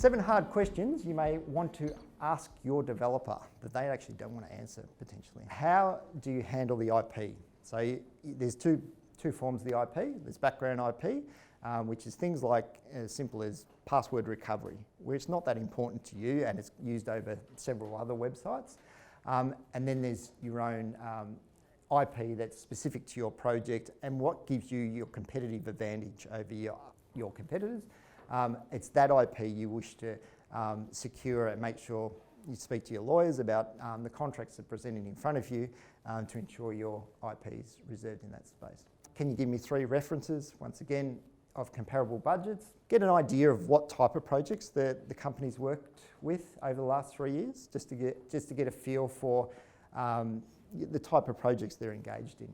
7 hard questions you may want to ask your developer that they actually don't want to answer potentially. How do you handle the IP? So there's two forms of the IP. There's background IP, which is things like as simple as password recovery, where it's not that important to you and it's used over several other websites. And then there's your own IP that's specific to your project and what gives you your competitive advantage over your competitors. It's that IP you wish to secure and make sure you speak to your lawyers about the contracts that are presented in front of you to ensure your IP is reserved in that space. Can you give me 3 references, once again, of comparable budgets? Get an idea of what type of projects the company's worked with over the last 3 years, just to get a feel for the type of projects they're engaged in.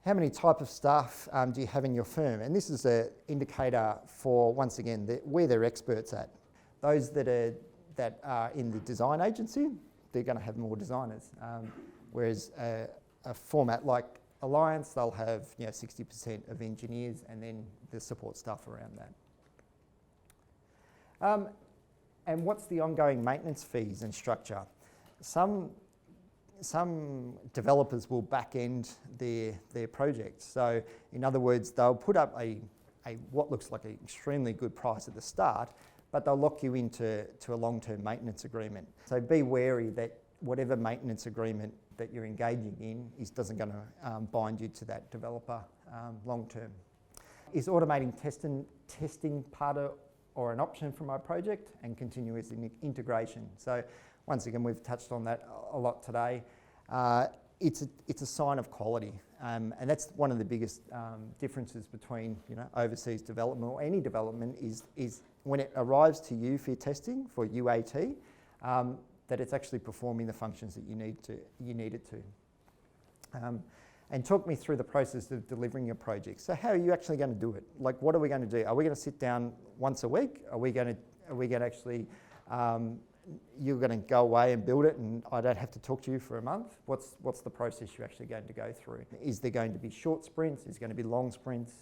How many type of staff do you have in your firm? And this is an indicator for, once again, where they're experts at. Those that are in the design agency, they're going to have more designers. Whereas a format like Alliance, they'll have 60% of engineers and then the support staff around that. And what's the ongoing maintenance fees and structure? Some developers will back-end their projects. So in other words, they'll put up what looks like an extremely good price at the start, but they'll lock you into a long-term maintenance agreement. So be wary that whatever maintenance agreement that you're engaging in doesn't going to bind you to that developer long-term. Is automating testing part of or an option for my project, and continuous integration? So once again, we've touched on that a lot today. It's a sign of quality, and that's one of the biggest differences between overseas development or any development is when it arrives to you for your testing, for UAT, that it's actually performing the functions that you need it to. And talk me through the process of delivering your project. So how are you actually going to do it? Like, what are we going to do? Are we going to sit down once a week? Are we going to actually you're going to go away and build it and I don't have to talk to you for a month? What's the process you're actually going to go through? Is there going to be short sprints? Is there going to be long sprints?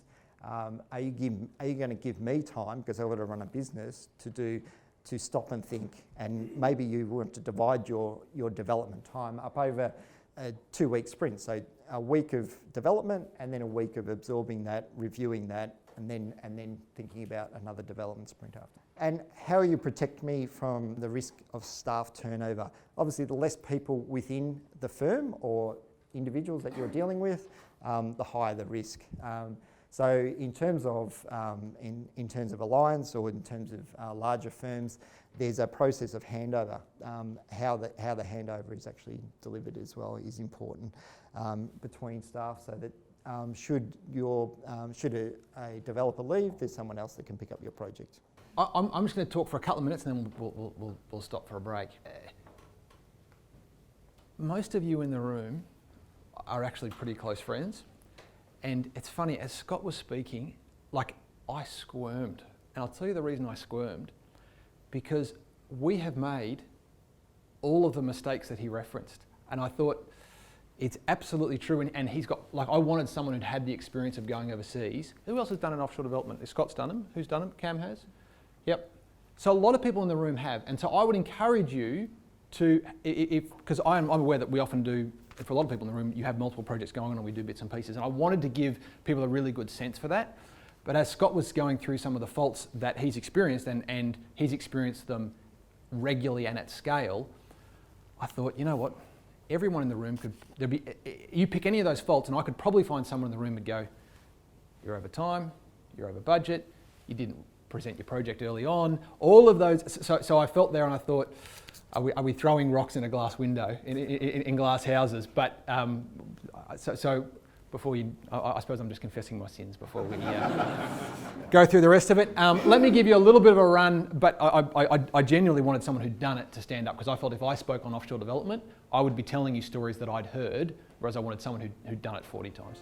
Are you going to give me time, because I've got to run a business, to stop and think, and maybe you want to divide your development time up over a 2-week sprint, so a week of development and then a week of absorbing that, reviewing that, and then thinking about another development sprint after. And how you protect me from the risk of staff turnover? Obviously, the less people within the firm or individuals that you're dealing with, the higher the risk. So in terms of Alliance or in terms of larger firms, there's a process of handover. How the handover is actually delivered as well is important between staff, so that should a developer leave, there's someone else that can pick up your project. I'm just going to talk for a couple of minutes and then we'll stop for a break. Most of you in the room are actually pretty close friends. And it's funny, as Scott was speaking, I squirmed. And I'll tell you the reason I squirmed. Because we have made all of the mistakes that he referenced. And I thought, it's absolutely true. And he's got, I wanted someone who'd had the experience of going overseas. Who else has done an offshore development? Scott's done them. Who's done them? Cam has? Yep. So a lot of people in the room have. And so I would encourage you to, because I'm aware that we often do, for a lot of people in the room, you have multiple projects going on and we do bits and pieces. And I wanted to give people a really good sense for that. But as Scott was going through some of the faults that he's experienced, and he's experienced them regularly and at scale, I thought, you know what? Everyone in the room you pick any of those faults and I could probably find someone in the room and go, you're over time, you're over budget, you didn't present your project early on, all of those. So I felt there and I thought, are we throwing rocks in a glass window, in glass houses? But so before I suppose I'm just confessing my sins before we go through the rest of it. Let me give you a little bit of a run, but I genuinely wanted someone who'd done it to stand up, because I felt if I spoke on offshore development, I would be telling you stories that I'd heard, whereas I wanted someone who'd done it 40 times.